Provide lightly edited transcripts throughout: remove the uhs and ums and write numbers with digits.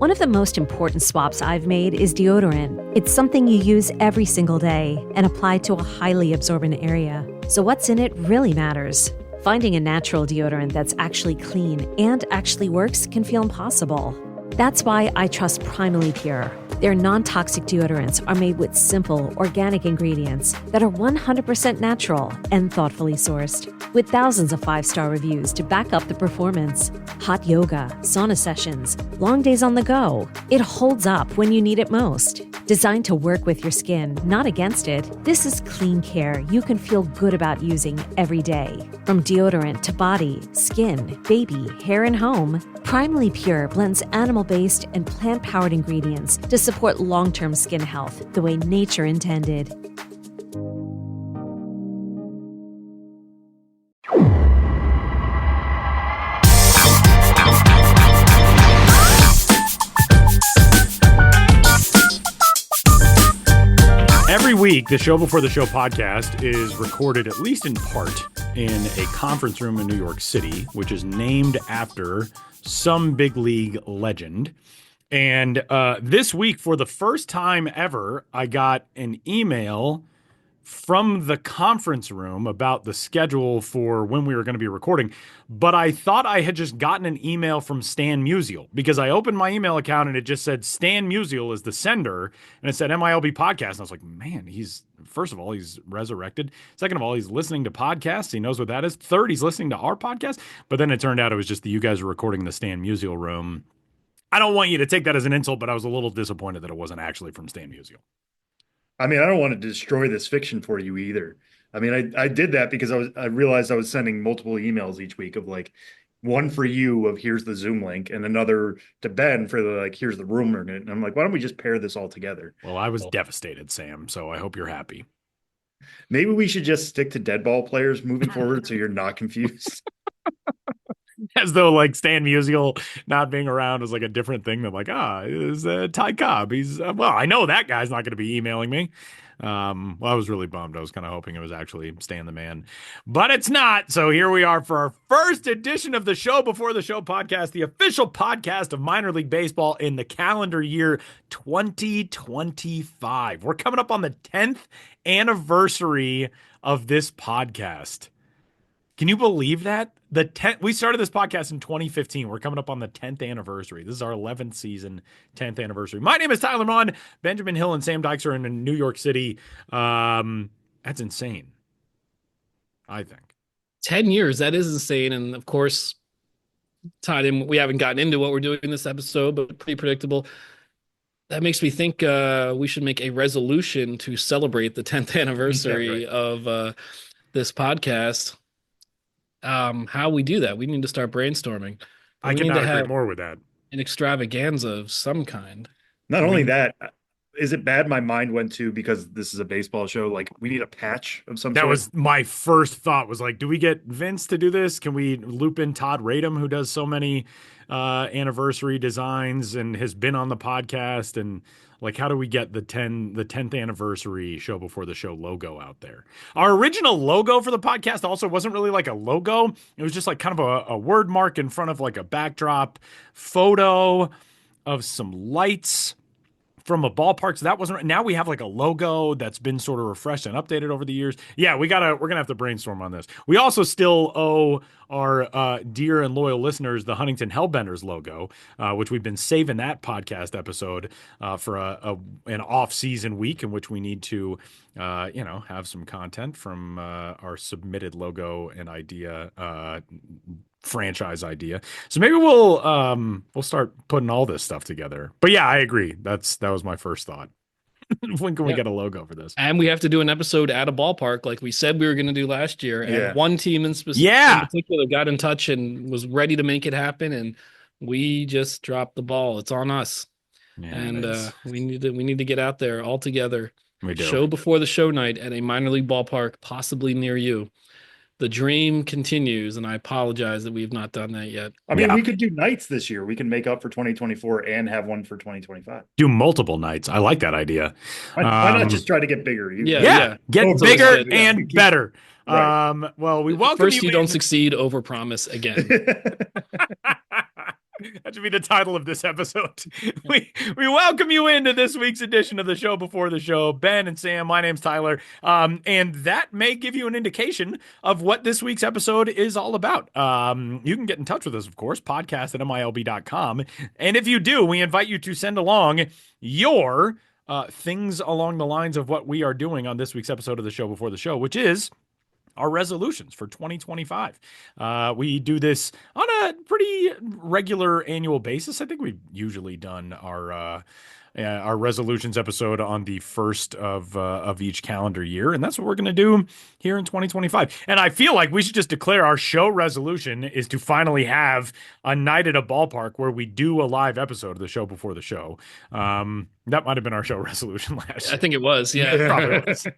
One of the most important swaps I've made is deodorant. It's something you use every single day and apply to a highly absorbent area. So what's in it really matters. Finding a natural deodorant that's actually clean and actually works can feel impossible. That's why I trust Primally Pure. Their non-toxic deodorants are made with simple, organic ingredients that are 100% natural and thoughtfully sourced, with thousands of 5-star reviews to back up the performance. Hot yoga, sauna sessions, long days on the go. It holds up when you need it most. Designed to work with your skin, not against it, this is clean care you can feel good about using every day. From deodorant to body, skin, baby, hair, and home, Primally Pure blends animal-based and plant-powered ingredients to support long-term skin health the way nature intended. Every week, the Show Before the Show podcast is recorded, at least in part, in a conference room in New York City, which is named after some big league legend. And this week, for the first time ever, I got an email from the conference room about the schedule for when we were going to be recording. But I thought I had just gotten an email from Stan Musial because I opened my email account and it just said Stan Musial is the sender. And it said MILB podcast. And I was like, man, first of all, he's resurrected. Second of all, he's listening to podcasts. He knows what that is. Third, he's listening to our podcast. But then it turned out it was just that you guys were recording in the Stan Musial room. I don't want you to take that as an insult, but I was a little disappointed that it wasn't actually from Stan Musial. I mean, I don't want to destroy this fiction for you either. I mean, I did that because I realized I was sending multiple emails each week of like one for you of here's the Zoom link and another to Ben for the like here's the rumor. And I'm like, why don't we just pair this all together? Well, I was devastated, Sam. So I hope you're happy. Maybe we should just stick to dead ball players moving forward so you're not confused. As though like Stan Musial not being around is like a different thing than like, is Ty Cobb. He's well, I know that guy's not going to be emailing me. Well, I was really bummed. I was kind of hoping it was actually Stan the Man, but it's not. So here we are for our first edition of the Show Before the Show podcast, the official podcast of minor league baseball in the calendar year 2025. We're coming up on the 10th anniversary of this podcast. Can you believe that? We started this podcast in 2015. We're coming up on the 10th anniversary. This is our 11th season, 10th anniversary. My name is Tyler Mon. Benjamin Hill and Sam Dykes are in New York City. That's insane, I think. 10 years, that is insane. And of course, tied in, we haven't gotten into what we're doing in this episode, but pretty predictable. That makes me think we should make a resolution to celebrate the 10th anniversary of this podcast. How we do that, we need to start brainstorming. I cannot agree more with that. An extravaganza of some kind. Not only that, is it bad my mind went to, because this is a baseball show, like we need a patch of some sort? That was my first thought, was like, do we get Vince to do this? Can we loop in Todd Radom, who does so many anniversary designs and has been on the podcast, and like, how do we get the 10th anniversary Show Before the Show logo out there? Our original logo for the podcast also wasn't really like a logo. It was just like kind of a word mark in front of like a backdrop photo of some lights from a ballpark. So that wasn't. Now we have like a logo that's been sort of refreshed and updated over the years. Yeah, we're gonna have to brainstorm on this. We also still owe our dear and loyal listeners the Huntington Hellbenders logo, which we've been saving that podcast episode for an off-season week in which we need to have some content from our submitted logo and idea franchise idea. So maybe we'll start putting all this stuff together. But yeah, I agree. That was my first thought. When can we get a logo for this? And we have to do an episode at a ballpark like we said we were going to do last year. And one team in particular got in touch and was ready to make it happen, and we just dropped the ball. It's on us. Yeah, and we need to get out there all together. We do. Show Before the Show night at a minor league ballpark, possibly near you. The dream continues, and I apologize that we have not done that yet. I mean, we could do nights this year. We can make up for 2024 and have one for 2025. Do multiple nights. I like that idea. Why not just try to get bigger? Yeah. Get bigger and better. Right. Well, we welcome First, you don't succeed, overpromise again. That should be the title of this episode. We welcome you into this week's edition of the show before the show. Ben and Sam, my name's Tyler. And that may give you an indication of what this week's episode is all about. You can get in touch with us, of course, podcast@milb.com. And if you do, we invite you to send along your things along the lines of what we are doing on this week's episode of the show before the show, which is our resolutions for 2025. We do this on a pretty regular annual basis. I think we've usually done our resolutions episode on the first of each calendar year, and that's what we're going to do here in 2025. And I feel like we should just declare our show resolution is to finally have a night at a ballpark where we do a live episode of the show before the show. That might have been our show resolution last year. I think it was. Yeah, It probably was.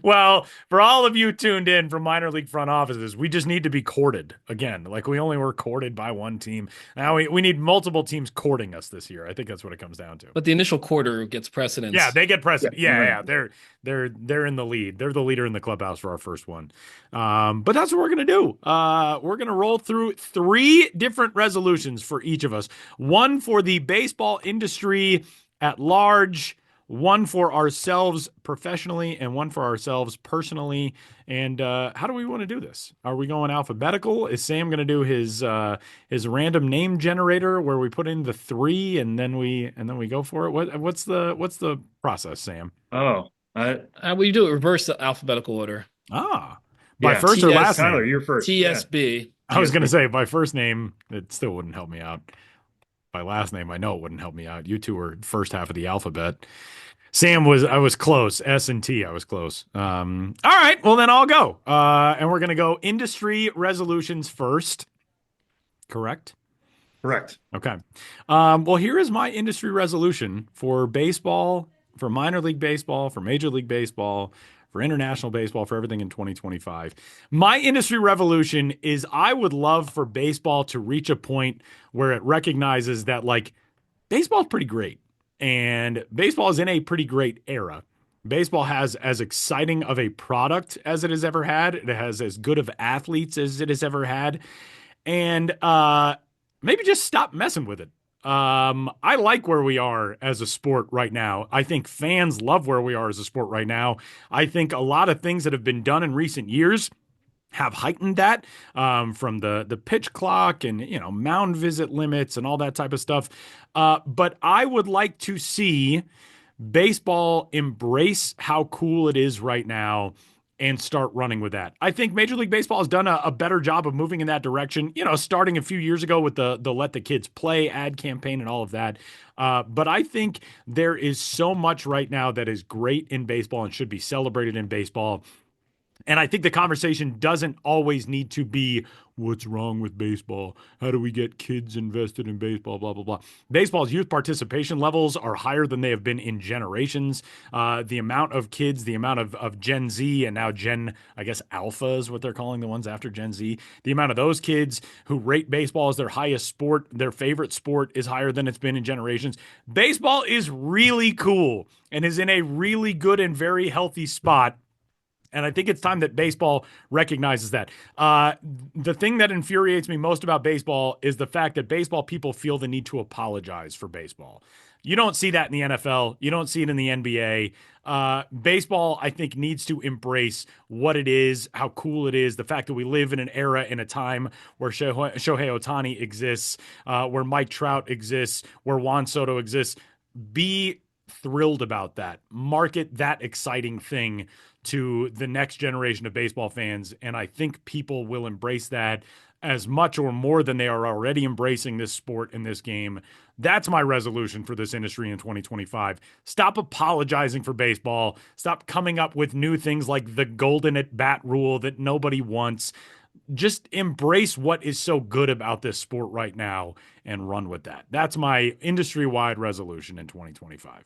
Well, for all of you tuned in from minor league front offices, we just need to be courted again. Like we only were courted by one team. Now we need multiple teams courting us this year. I think that's what it comes down to. But the initial quarter gets precedence. Yeah, they get precedent. Yeah. They're in the lead. They're the leader in the clubhouse for our first one. But that's what we're gonna do. We're gonna roll through 3 different resolutions for each of us. One for the baseball industry at large, one for ourselves professionally, and one for ourselves personally. And how do we want to do this? Are we going alphabetical? Is Sam going to do his random name generator where we put in the 3 and then we go for it? What's the process, Sam? We do it reverse alphabetical order. By first or last Tyler, name? you're first. TSB. I was going to say by first name, it still wouldn't help me out. By last name, I know it wouldn't help me out. You two were first half of the alphabet. I was close. S and T, I was close. All right, well then I'll go. And we're going to go industry resolutions first. Correct? Correct. Okay. Well, here is my industry resolution for baseball, for minor league baseball, for major league baseball, for international baseball, for everything in 2025. My industry revolution is I would love for baseball to reach a point where it recognizes that, like, baseball is pretty great. And baseball is in a pretty great era. Baseball has as exciting of a product as it has ever had. It has as good of athletes as it has ever had. And maybe just stop messing with it. I like where we are as a sport right now. I think fans love where we are as a sport right now. I think a lot of things that have been done in recent years have heightened that, from the pitch clock and, mound visit limits and all that type of stuff. But I would like to see baseball embrace how cool it is right now and start running with that. I think Major League Baseball has done a better job of moving in that direction, starting a few years ago with the Let the Kids Play ad campaign and all of that. But I think there is so much right now that is great in baseball and should be celebrated in baseball. And I think the conversation doesn't always need to be, what's wrong with baseball? How do we get kids invested in baseball? Blah, blah, blah. Baseball's youth participation levels are higher than they have been in generations. The amount of kids, the amount of Gen Z and now I guess Alpha is what they're calling the ones after Gen Z. The amount of those kids who rate baseball as their highest sport, their favorite sport, is higher than it's been in generations. Baseball is really cool and is in a really good and very healthy spot. And I think it's time that baseball recognizes that. The thing that infuriates me most about baseball is the fact that baseball people feel the need to apologize for baseball. You don't see that in the NFL. You don't see it in the NBA. Baseball, I think, needs to embrace what it is, how cool it is, the fact that we live in an era, in a time where Shohei Ohtani exists, where Mike Trout exists, where Juan Soto exists. Be thrilled about that. Market that exciting thing to the next generation of baseball fans. And I think people will embrace that as much or more than they are already embracing this sport and this game. That's my resolution for this industry in 2025. Stop apologizing for baseball. Stop coming up with new things like the golden at bat rule that nobody wants. Just embrace what is so good about this sport right now and run with that. That's my industry-wide resolution in 2025.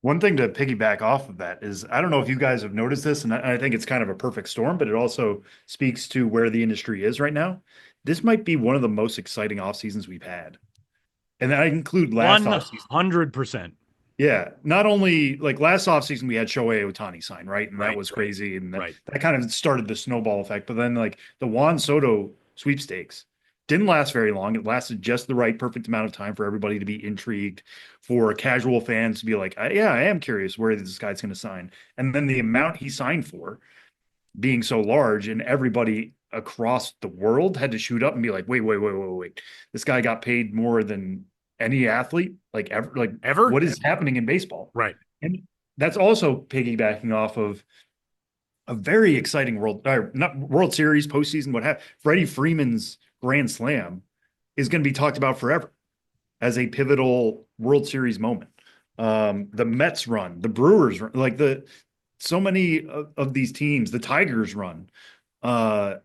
One thing to piggyback off of that is, I don't know if you guys have noticed this, and I think it's kind of a perfect storm, but it also speaks to where the industry is right now. This might be one of the most exciting off seasons we've had. And I include last offseason. 100%. Yeah. Not only like last offseason, we had Shohei Ohtani sign, right? And that was crazy. And that kind of started the snowball effect. But then like the Juan Soto sweepstakes, Didn't last very long. It lasted just the right, perfect amount of time for everybody to be intrigued, for casual fans to be like, yeah, I am curious where this guy's going to sign. And then the amount he signed for being so large, and everybody across the world had to shoot up and be like, wait. This guy got paid more than any athlete, like ever, like Ever? what is happening in baseball? Right. And that's also piggybacking off of a very exciting not World Series, postseason, what have Freddie Freeman's Grand Slam is going to be talked about forever as a pivotal World Series moment. The Mets run, the Brewers run, like so many of these teams, the Tigers run, uh,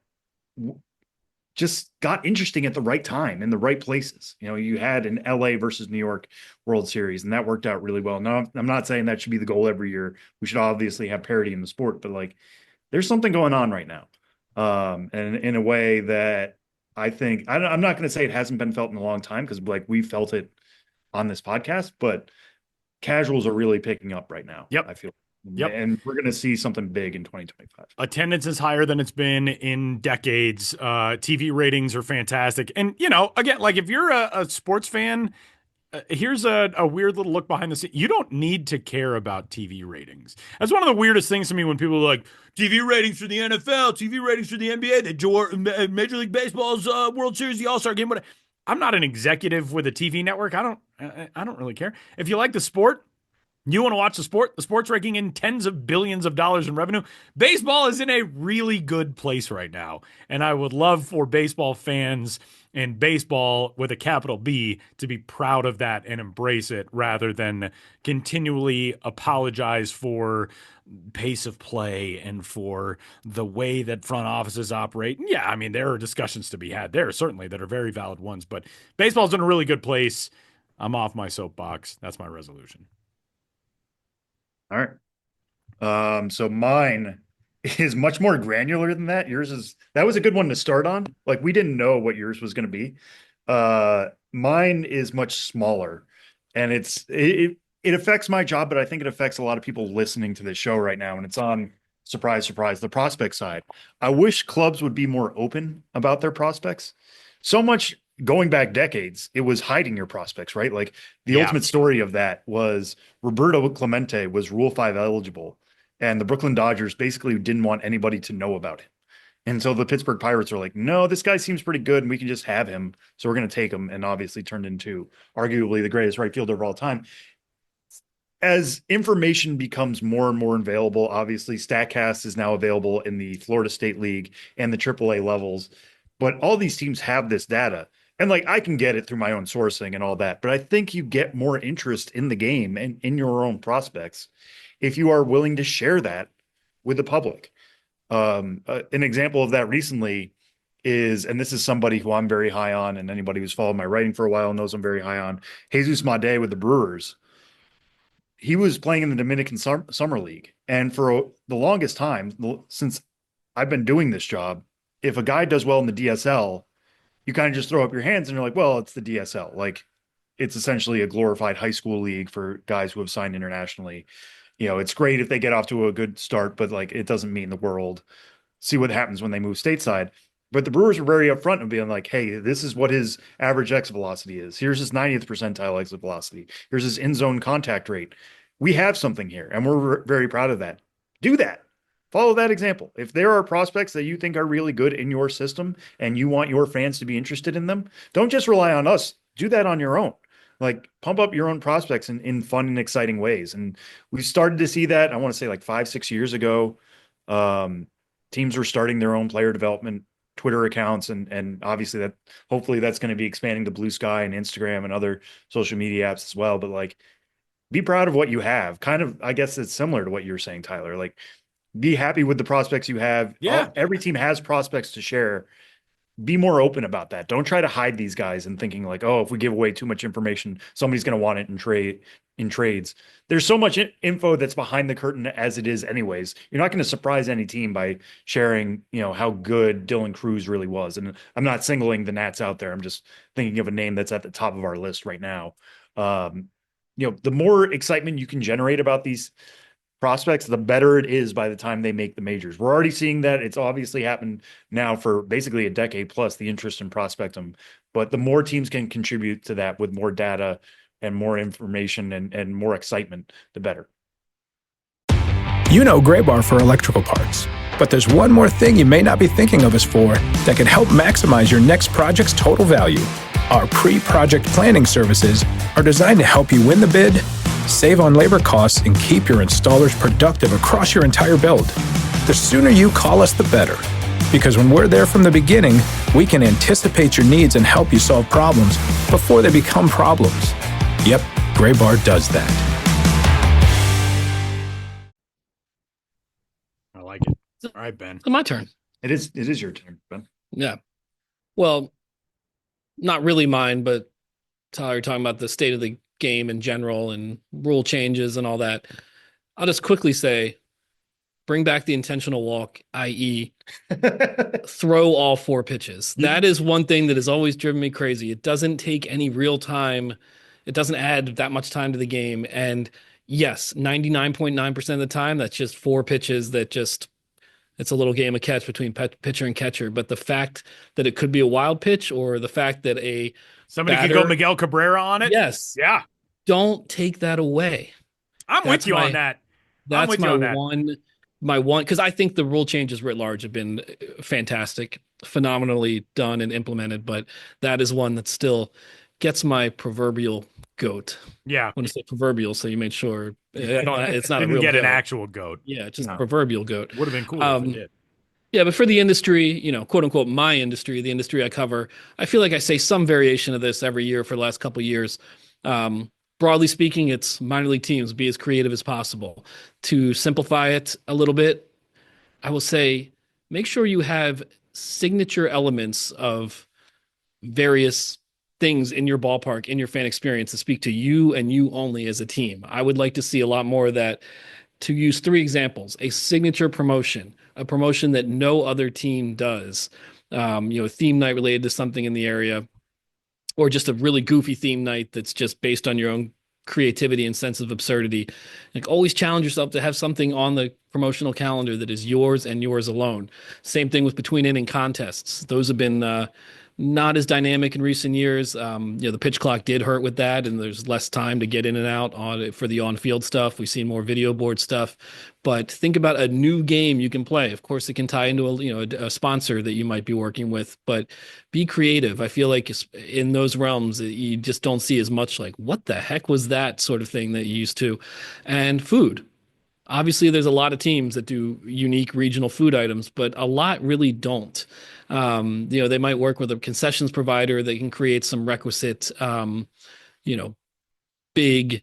just got interesting at the right time in the right places. You know, you had an LA versus New York World Series, and that worked out really well. Now, I'm not saying that should be the goal every year. We should obviously have parity in the sport, but like there's something going on right now. And in a way that I think, I'm not going to say it hasn't been felt in a long time, because like we felt it on this podcast, but casuals are really picking up right now. Yep. I feel. Yep. And we're going to see something big in 2025. Attendance is higher than it's been in decades. TV ratings are fantastic. And, you know, again, like if you're a sports fan, here's a weird little look behind the scenes. You don't need to care about TV ratings. That's one of the weirdest things to me when people are like, TV ratings for the NFL, TV ratings for the NBA, Major League Baseball's World Series, the All-Star game. But I'm not an executive with a TV network. I don't really care. If you like the sport, you want to watch the sport? The sport's raking in tens of billions of dollars in revenue. Baseball is in a really good place right now. And I would love for baseball fans and baseball with a capital B to be proud of that and embrace it, rather than continually apologize for pace of play and for the way that front offices operate. And yeah, I mean, there are discussions to be had there, certainly, that are very valid ones. But baseball's in a really good place. I'm off my soapbox. That's my resolution. All right. So mine is much more granular than that. That was a good one to start on. Like we didn't know what yours was going to be. Mine is much smaller, and it affects my job, but I think it affects a lot of people listening to this show right now. And it's on, surprise, surprise, the prospect side. I wish clubs would be more open about their prospects. So much going back decades, it was hiding your prospects, right? Like the ultimate story of that was Roberto Clemente was Rule 5 eligible, and the Brooklyn Dodgers basically didn't want anybody to know about him. And so the Pittsburgh Pirates are like, no, this guy seems pretty good and we can just have him. So we're going to take him, and obviously turned into arguably the greatest right fielder of all time. As information becomes more and more available, obviously StatCast is now available in the Florida State League and the AAA levels, but all these teams have this data. And like I can get it through my own sourcing and all that, but I think you get more interest in the game and in your own prospects if you are willing to share that with the public. An example of that recently is, and this is somebody who I'm very high on, and anybody who's followed my writing for a while knows I'm very high on, Jesus Made with the Brewers. He was playing in the Dominican Summer League. And for the longest time, since I've been doing this job, if a guy does well in the DSL, you kind of just throw up your hands and you're like, well, it's the DSL. Like it's essentially a glorified high school league for guys who have signed internationally. You know, it's great if they get off to a good start, but like it doesn't mean the world. See what happens when they move stateside. But the Brewers were very upfront of being like, hey, this is what his average exit velocity is. Here's his 90th percentile exit velocity. Here's his in zone contact rate. We have something here, and we're very proud of that. Do that. Follow that example. If there are prospects that you think are really good in your system and you want your fans to be interested in them, don't just rely on us. Do that on your own. Like pump up your own prospects in fun and exciting ways. And we started to see that, I want to say like 5-6 years ago. Teams were starting their own player development Twitter accounts, and obviously that hopefully that's going to be expanding to Blue Sky and Instagram and other social media apps as well. But like be proud of what you have. Kind of, I guess it's similar to what you're saying, Tyler. Like be happy with the prospects you have. Yeah. Every team has prospects to share. Be more open about that. Don't try to hide these guys and thinking like, oh, if we give away too much information, somebody's going to want it in trades. There's so much info that's behind the curtain as it is anyways. You're not going to surprise any team by sharing, you know, how good Dylan Cruz really was. And I'm not singling the Nats out there. I'm just thinking of a name that's at the top of our list right now. You know, the more excitement you can generate about these prospects, the better it is by the time they make the majors. We're already seeing that. It's obviously happened now for basically a decade plus, the interest in prospectum. But the more teams can contribute to that with more data and more information and more excitement, the better. You know Graybar for electrical parts, but there's one more thing you may not be thinking of us for that can help maximize your next project's total value. Our pre-project planning services are designed to help you win the bid, save on labor costs, and keep your installers productive across your entire build. The sooner you call us, the better. Because when we're there from the beginning, we can anticipate your needs and help you solve problems before they become problems. Yep, Graybar does that. I like it. All right, Ben. It's my turn. It is your turn, Ben. Yeah. Well, not really mine, but Tyler, you're talking about the state of the game in general and rule changes and all that. I'll just quickly say, bring back the intentional walk, i.e., throw all 4 pitches. That is one thing that has always driven me crazy. It doesn't take any real time. It doesn't add that much time to the game. And yes, 99.9% of the time, that's just 4 pitches that just, it's a little game of catch between pitcher and catcher. But the fact that it could be a wild pitch, or the fact that somebody could go Miguel Cabrera on it. Yes. Yeah. Don't take that away. I'm with you on that. That's my one, because I think the rule changes writ large have been fantastic, phenomenally done and implemented, but that is one that still gets my proverbial goat. Yeah. When I say proverbial, so you made sure it's not a Didn't real get goat. an actual goat. Yeah, just proverbial goat. Would have been cool if it did. Yeah, but for the industry, quote unquote, my industry, the industry I cover, I feel like I say some variation of this every year for the last couple of years. Broadly speaking, it's minor league teams, be as creative as possible. To simplify it a little bit, I will say, make sure you have signature elements of various things in your ballpark, in your fan experience, to speak to you and you only as a team. I would like to see a lot more of that. To use 3 examples, a signature promotion, a promotion that no other team does, theme night related to something in the area, or just a really goofy theme night that's just based on your own creativity and sense of absurdity. Like, always challenge yourself to have something on the promotional calendar that is yours and yours alone. Same thing with between inning contests. Those have been not as dynamic in recent years. The pitch clock did hurt with that, and there's less time to get in and out for the on-field stuff. We've seen more video board stuff, but think about a new game you can play. Of course, it can tie into a sponsor that you might be working with, but be creative. I feel like in those realms, you just don't see as much like, what the heck was that sort of thing that you used to. And food. Obviously, there's a lot of teams that do unique regional food items, but a lot really don't. They might work with a concessions provider that can create some requisite, big,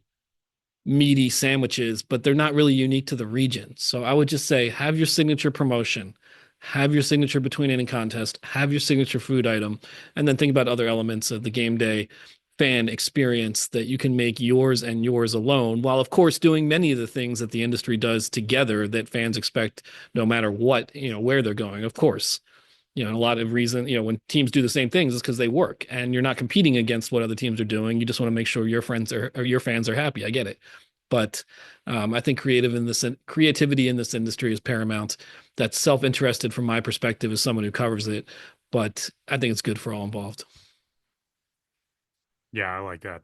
meaty sandwiches, but they're not really unique to the region. So I would just say, have your signature promotion, have your signature between inning contest, have your signature food item, and then think about other elements of the game day fan experience that you can make yours and yours alone, while of course doing many of the things that the industry does together that fans expect no matter what, where they're going. Of course, a lot of reason, when teams do the same things is because they work, and you're not competing against what other teams are doing. You just want to make sure your friends or your fans are happy. I get it. But I think creativity in this industry is paramount. That's self-interested from my perspective as someone who covers it, but I think it's good for all involved. Yeah, I like that.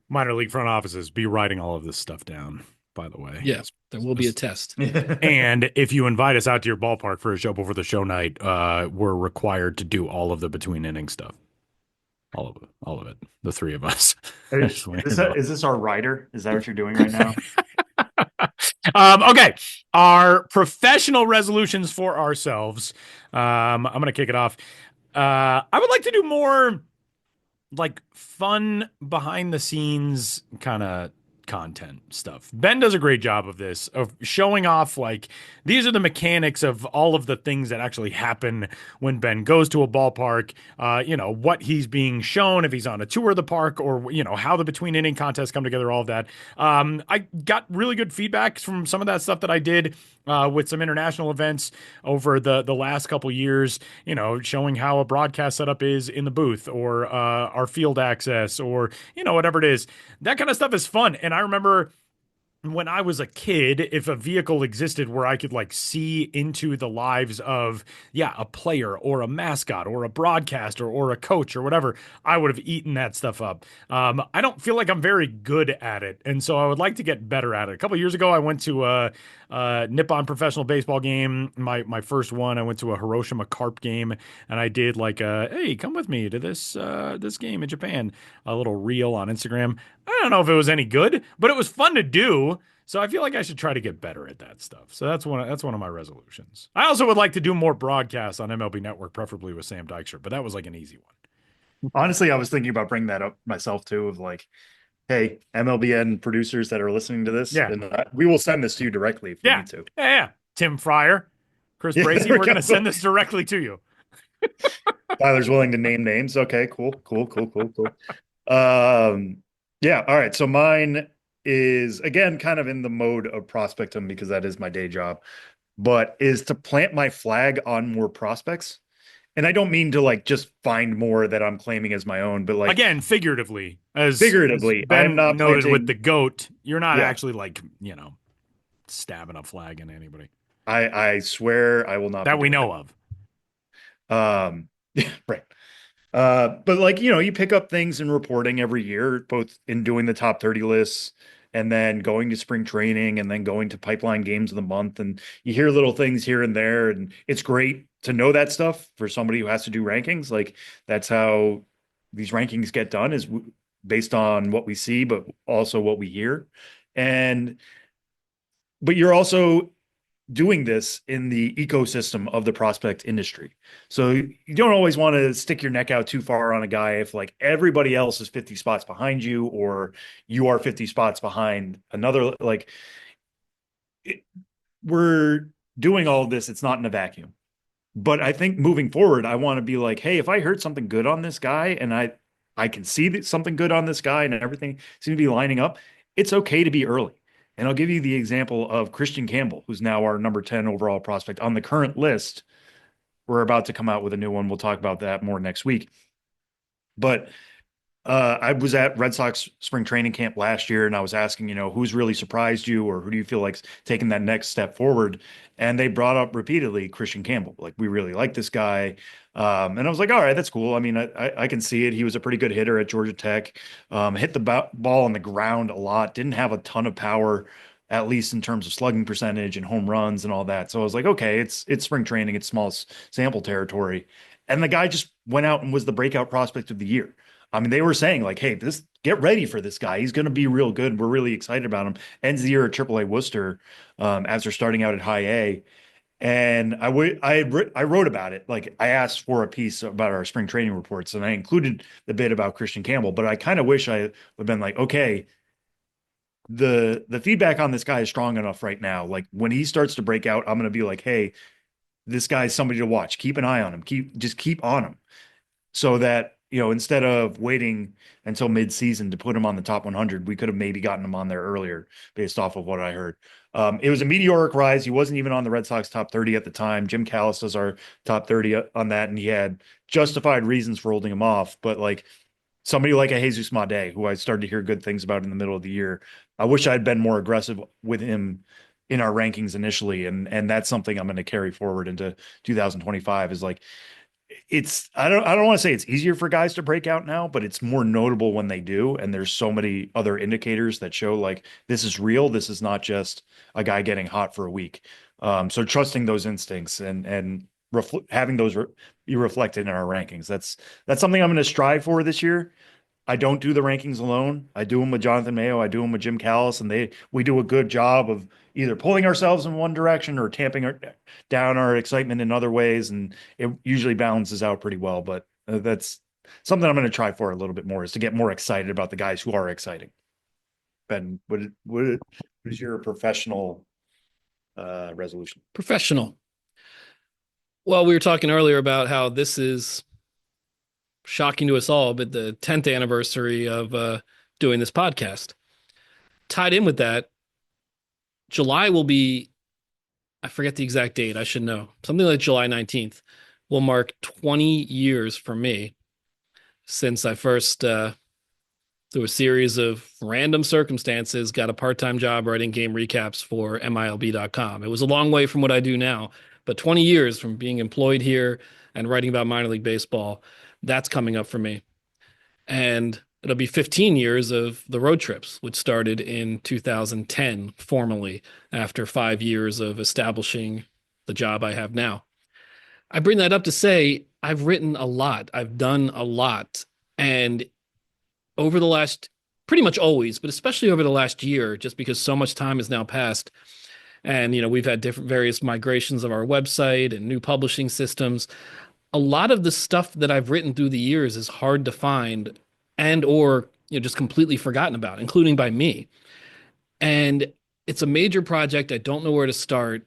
Minor league front offices, be writing all of this stuff down, by the way. Yeah, there will be a test. And if you invite us out to your ballpark for a show before the show night, we're required to do all of the between inning stuff. All of it. The 3 of us. Is this our writer? Is that what you're doing right now? Okay. Our professional resolutions for ourselves. I'm going to kick it off. I would like to do more like fun behind the scenes kind of content stuff. Ben does a great job of this, of showing off like these are the mechanics of all of the things that actually happen when Ben goes to a ballpark, what he's being shown if he's on a tour of the park, or how the between inning contests come together, all of that. I got really good feedback from some of that stuff that I did with some international events over the last couple years, showing how a broadcast setup is in the booth, or our field access, or whatever it is. That kind of stuff is fun. And I remember when I was a kid, if a vehicle existed where I could like see into the lives of, yeah, a player or a mascot or a broadcaster or a coach or whatever, I would have eaten that stuff up. I don't feel like I'm very good at it, and so I would like to get better at it. A couple of years ago, I went to a Nippon professional baseball game. My first one. I went to a Hiroshima Carp game, and I did like a, hey, come with me to this game in Japan. A little reel on Instagram. I don't know if it was any good, but it was fun to do. So I feel like I should try to get better at that stuff. So that's one of my resolutions. I also would like to do more broadcasts on MLB Network, preferably with Sam Dykstra, but that was like an easy one. Honestly, I was thinking about bringing that up myself too, of like, hey, MLBN producers that are listening to this, Yeah. and we will send this to you directly if we Yeah. need to. Yeah. Tim Fryer, Chris Yeah, Bracey, there we we're going to go. send this directly to you. Tyler's willing to name names. Okay, cool. Yeah, all right. So mine is again kind of in the mode of prospectum because that is my day job, but is to plant my flag on more prospects. And I don't mean to like just find more that I'm claiming as my own, but like Again, figuratively, as figuratively, I am Ben not noted with the planting. GOAT, you're not Yeah, actually like, stabbing a flag in anybody I swear I will not be that we doing know of. it. Yeah, right. But like, you pick up things in reporting every year, both in doing the top 30 lists and then going to spring training and then going to pipeline games of the month. And you hear little things here and there. And it's great to know that stuff for somebody who has to do rankings. Like that's how these rankings get done is based on what we see, but also what we hear. And, but you're also doing this in the ecosystem of the prospect industry. So you don't always want to stick your neck out too far on a guy if like everybody else is 50 spots behind you or you are 50 spots behind another like it, we're doing all of this, it's not in a vacuum. But I think moving forward I want to be like, hey, if I heard something good on this guy and I can see that something good on this guy and everything seems to be lining up, it's okay to be early. And I'll give you the example of Christian Campbell, who's now our number 10 overall prospect on the current list. We're about to come out with a new one. We'll talk about that more next week. But I was at Red Sox spring training camp last year, and I was asking, who's really surprised you, or who do you feel like taking that next step forward? And they brought up repeatedly Christian Campbell. Like, we really like this guy. And I was like, all right, that's cool. I mean, I can see it. He was a pretty good hitter at Georgia Tech, hit the ball on the ground a lot, didn't have a ton of power, at least in terms of slugging percentage and home runs and all that. So I was like, okay, it's spring training, it's small sample territory. And the guy just went out and was the breakout prospect of the year. I mean, they were saying like, "Hey, get ready for this guy. He's going to be real good. We're really excited about him." Ends the year at AAA Worcester, after starting out at High A. And I wrote about it. Like I asked for a piece about our spring training reports, and I included the bit about Christian Campbell. But I kind of wish I would have been like, okay, the feedback on this guy is strong enough right now. Like when he starts to break out, I'm going to be like, hey, this guy's somebody to watch. Keep an eye on him. Keep on him so that instead of waiting until mid-season to put him on the top 100, we could have maybe gotten him on there earlier based off of what I heard. It was a meteoric rise. He wasn't even on the Red Sox top 30 at the time. Jim Callis does our top 30 on that, and he had justified reasons for holding him off. But like somebody like a Jesus Made, who I started to hear good things about in the middle of the year, I wish I'd been more aggressive with him in our rankings initially, and that's something I'm going to carry forward into 2025. Is like I don't want to say it's easier for guys to break out now, but it's more notable when they do. And there's so many other indicators that show like this is real. This is not just a guy getting hot for a week. So trusting those instincts and having those be reflected in our rankings. That's something I'm going to strive for this year. I don't do the rankings alone. I do them with Jonathan Mayo. I do them with Jim Callis, and we do a good job of either pulling ourselves in one direction or down our excitement in other ways, and it usually balances out pretty well. But that's something I'm going to try for a little bit more is to get more excited about the guys who are exciting. Ben, what is your professional resolution? Professional. Well, we were talking earlier about how this is shocking to us all, but the 10th anniversary of doing this podcast. Tied in with that, July will be, I forget the exact date, I should know, something like July 19th will mark 20 years for me since I first through a series of random circumstances, got a part-time job writing game recaps for MILB.com. It was a long way from what I do now, but 20 years from being employed here and writing about minor league baseball, that's coming up for me. And it'll be 15 years of the road trips, which started in 2010 formally after 5 years of establishing the job I have now. I bring that up to say I've written a lot, I've done a lot. And over the last, pretty much always, but especially over the last year, just because so much time has now passed, and we've had different various migrations of our website and new publishing systems. A lot of the stuff that I've written through the years is hard to find and or just completely forgotten about, including by me. And it's a major project. I don't know where to start.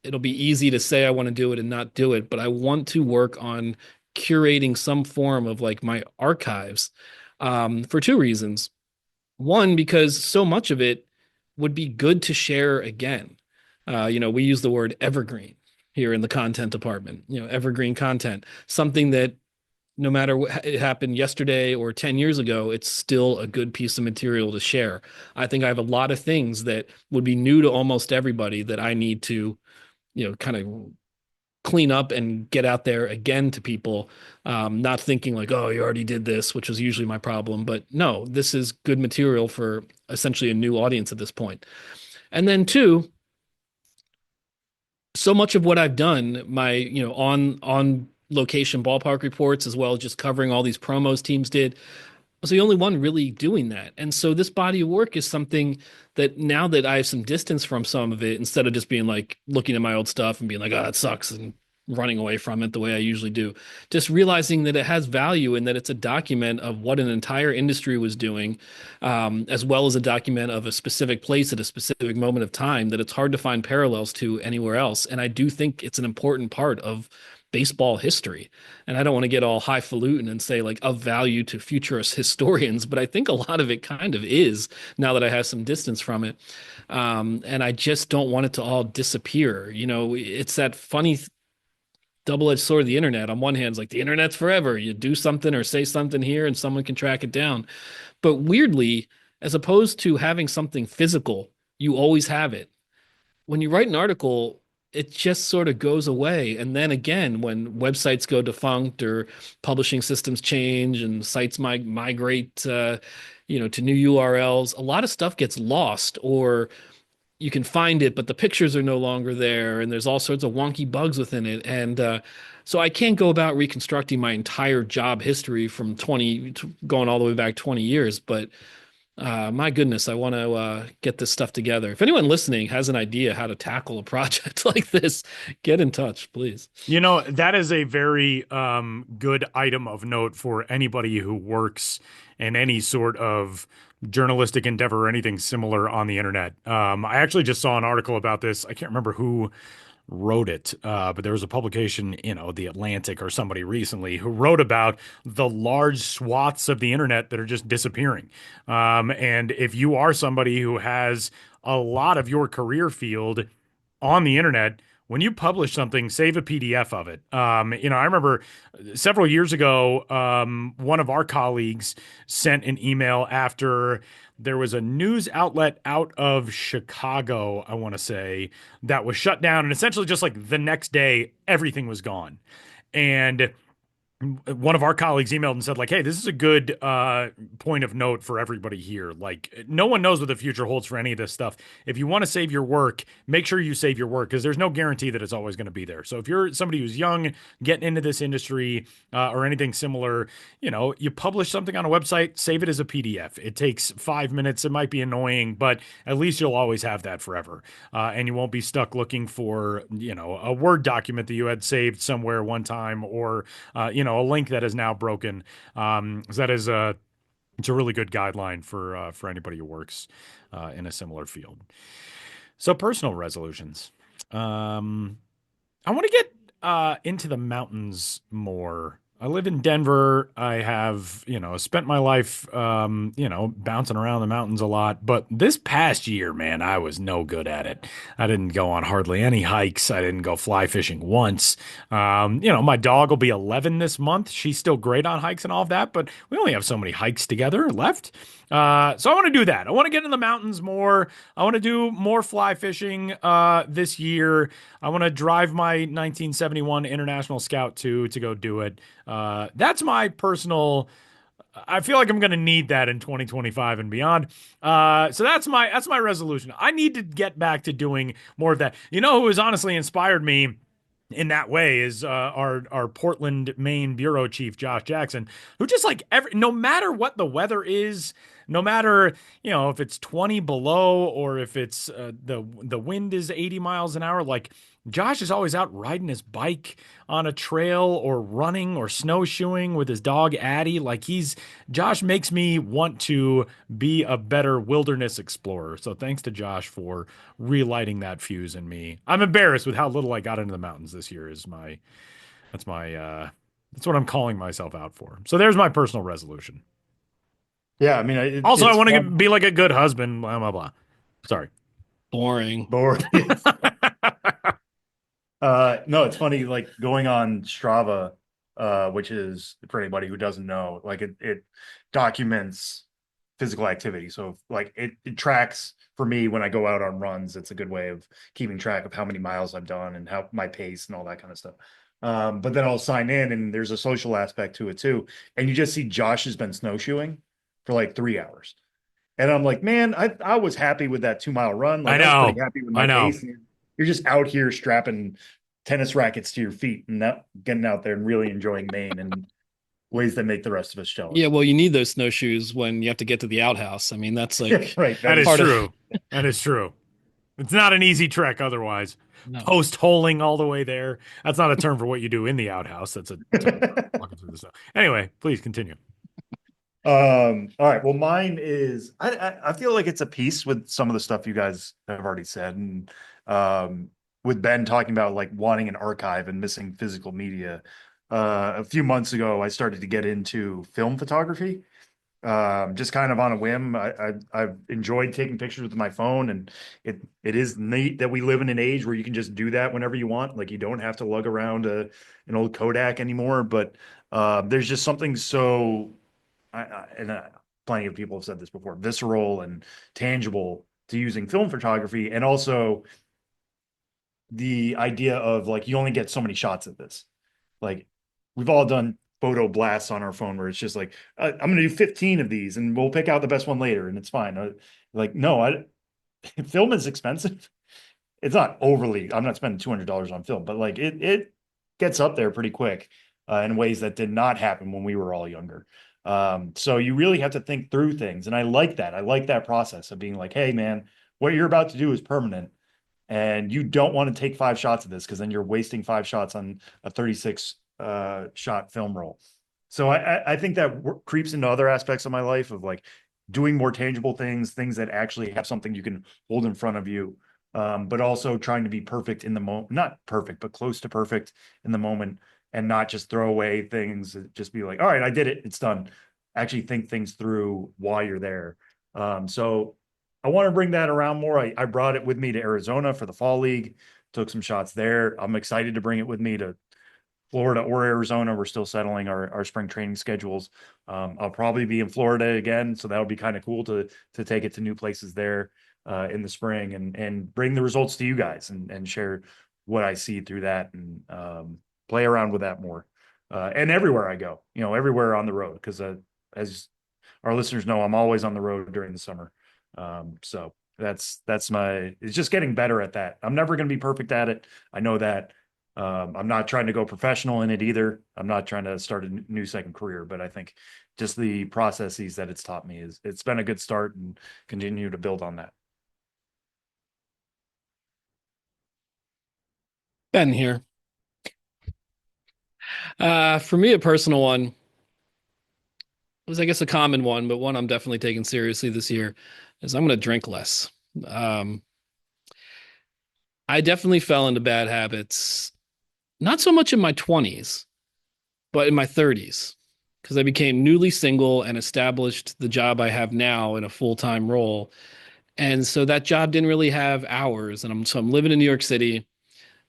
It'll be easy to say I want to do it and not do it, but I want to work on curating some form of like my archives, for two reasons. One, because so much of it would be good to share again. We use the word evergreen here in the content department, evergreen content, something that no matter what it happened yesterday or 10 years ago, it's still a good piece of material to share. I think I have a lot of things that would be new to almost everybody that I need to, kind of clean up and get out there again to people, not thinking like, oh, you already did this, which was usually my problem. But no, this is good material for essentially a new audience at this point. And then two, so much of what I've done, my, on location ballpark reports, as well as just covering all these promos teams did, was the only one really doing that. And so this body of work is something that now that I have some distance from some of it, instead of just being like looking at my old stuff and being like, oh, that sucks, and running away from it the way I usually do, just realizing that it has value and that it's a document of what an entire industry was doing, as well as a document of a specific place at a specific moment of time that it's hard to find parallels to anywhere else. And I do think it's an important part of baseball history. And I don't want to get all highfalutin and say like of value to futurist historians, but I think a lot of it kind of is now that I have some distance from it. And I just don't want it to all disappear. It's that funny double-edged sword of the internet. On one hand, it's like the internet's forever. You do something or say something here and someone can track it down. But weirdly, as opposed to having something physical, you always have it. When you write an article, it just sort of goes away. And then again, when websites go defunct or publishing systems change and sites migrate, to new URLs, a lot of stuff gets lost, or you can find it, but the pictures are no longer there, and there's all sorts of wonky bugs within it. And so I can't go about reconstructing my entire job history from going all the way back 20 years. But my goodness, I want to get this stuff together. If anyone listening has an idea how to tackle a project like this, get in touch, please. That is a very good item of note for anybody who works in any sort of journalistic endeavor or anything similar on the internet. I actually just saw an article about this. I can't remember who wrote it, but there was a publication, The Atlantic or somebody recently, who wrote about the large swaths of the internet that are just disappearing. And if you are somebody who has a lot of your career field on the internet, when you publish something, save a PDF of it. I remember several years ago, one of our colleagues sent an email after there was a news outlet out of Chicago, I want to say, that was shut down. And essentially just like the next day, everything was gone. And one of our colleagues emailed and said, like, hey, this is a good point of note for everybody here. Like, no one knows what the future holds for any of this stuff. If you want to save your work, make sure you save your work, because there's no guarantee that it's always going to be there. So if you're somebody who's young, getting into this industry or anything similar, you publish something on a website, save it as a PDF. It takes 5 minutes. It might be annoying, but at least you'll always have that forever. And you won't be stuck looking for, a Word document that you had saved somewhere one time, or, a link that is now broken. That is it's a really good guideline for anybody who works in a similar field. So personal resolutions. I want to get into the mountains more I live in Denver. I have, spent my life, bouncing around the mountains a lot. But this past year, man, I was no good at it. I didn't go on hardly any hikes. I didn't go fly fishing once. My dog will be 11 this month. She's still great on hikes and all of that, but we only have so many hikes together left. So I want to do that. I want to get in the mountains more. I want to do more fly fishing this year. I want to drive my 1971 International Scout 2 to go do it. That's my personal. I feel like I'm going to need that in 2025 and beyond. So that's my resolution. I need to get back to doing more of that. You know who has honestly inspired me in that way is our Portland, Maine bureau chief Josh Jackson, who just like no matter what the weather is, no matter if it's 20 below or if it's the wind is 80 miles an hour, like Josh is always out riding his bike on a trail or running or snowshoeing with his dog Addie. Like Josh makes me want to be a better wilderness explorer. So thanks to Josh for relighting that fuse in me. I'm embarrassed with how little I got into the mountains this year. That's what I'm calling myself out for. So there's my personal resolution. Yeah, I mean, Also, I it's want to fun. be like a good husband. Blah blah blah. Sorry. Boring. Boring. No, it's funny, like going on Strava, which is for anybody who doesn't know, like it documents physical activity. So like it tracks for me when I go out on runs. It's a good way of keeping track of how many miles I've done and how my pace and all that kind of stuff. But then I'll sign in and there's a social aspect to it too. And you just see Josh has been snowshoeing for like 3 hours. And I'm like, man, I was happy with that 2 mile run. I Like I was pretty know. happy with I my know. pace. You're just out here strapping tennis rackets to your feet and not getting out there and really enjoying Maine in ways that make the rest of us jealous. Yeah, well, you need those snowshoes when you have to get to the outhouse. I mean, that's Yeah, like right. That is part of true. That is true. It's not an easy trek otherwise. no. Post holing all the way there. That's not a term for what you do in the outhouse. That's a term for walking through the snow. Anyway, please continue. All right. Well, mine is I feel like it's a piece with some of the stuff you guys have already said. And with Ben talking about like wanting an archive and missing physical media. A few months ago, I started to get into film photography. Just kind of on a whim. I've enjoyed taking pictures with my phone, and it is neat that we live in an age where you can just do that whenever you want. Like you don't have to lug around an old Kodak anymore. But there's just something so, plenty of people have said this before, visceral and tangible to using film photography, and also the idea of like you only get so many shots of this. Like we've all done photo blasts on our phone where it's just like I'm going to do 15 of these and we'll pick out the best one later and it's fine. Like no, film is expensive. It's not overly. I'm not spending $200 on film, but like it gets up there pretty quick in ways that did not happen when we were all younger. So you really have to think through things, and I like that. I like that process of being like, hey man, what you're about to do is permanent and you don't want to take 5 shots of this because then you're wasting 5 shots on a 36 shot film roll. So I think that creeps into other aspects of my life of like doing more tangible things that actually have something you can hold in front of you, but also trying to be perfect in the moment, not perfect, but close to perfect in the moment, and not just throw away things, just be like, all right, I did it, it's done. Actually think things through while you're there. So I want to bring that around more. I brought it with me to Arizona for the fall league, took some shots there. I'm excited to bring it with me to Florida or Arizona. We're still settling our spring training schedules. I'll probably be in Florida again, so that'll be kind of cool to take it to new places there in the spring and bring the results to you guys and share what I see through that and play around with that more. And everywhere I go, everywhere on the road, because as our listeners know, I'm always on the road during the summer. So it's just getting better at that. I'm never going to be perfect at it. I know that. I'm not trying to go professional in it either. I'm not trying to start a new second career, but I think just the processes that it's taught me it's been a good start and continue to build on that. Ben here. For me, a personal one was, I guess, a common one, but one I'm definitely taking seriously this year is I'm going to drink less. Um, I definitely fell into bad habits, not so much in my 20s, but in my 30s, because I became newly single and established the job I have now in a full-time role. And so that job didn't really have hours. And I'm living in New York City.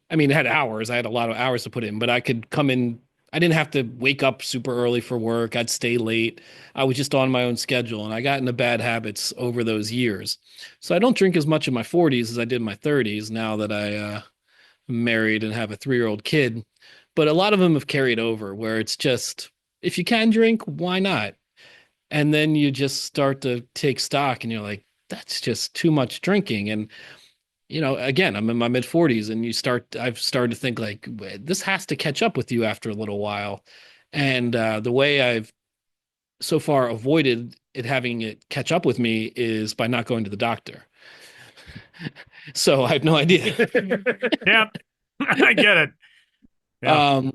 I mean, it had hours. I had a lot of hours to put in, but I could come in. I didn't have to wake up super early for work. I'd stay late. I was just on my own schedule, and I got into bad habits over those years. So I don't drink as much in my 40s as I did in my 30s now that I am married and have a 3-year-old kid. But a lot of them have carried over where it's just, if you can drink, why not? And then you just start to take stock and you're like, that's just too much drinking. And again, I'm in my mid 40s and I've started to think like this has to catch up with you after a little while. And the way I've so far avoided having it catch up with me is by not going to the doctor. So I have no idea. Yeah, I get it. Yeah.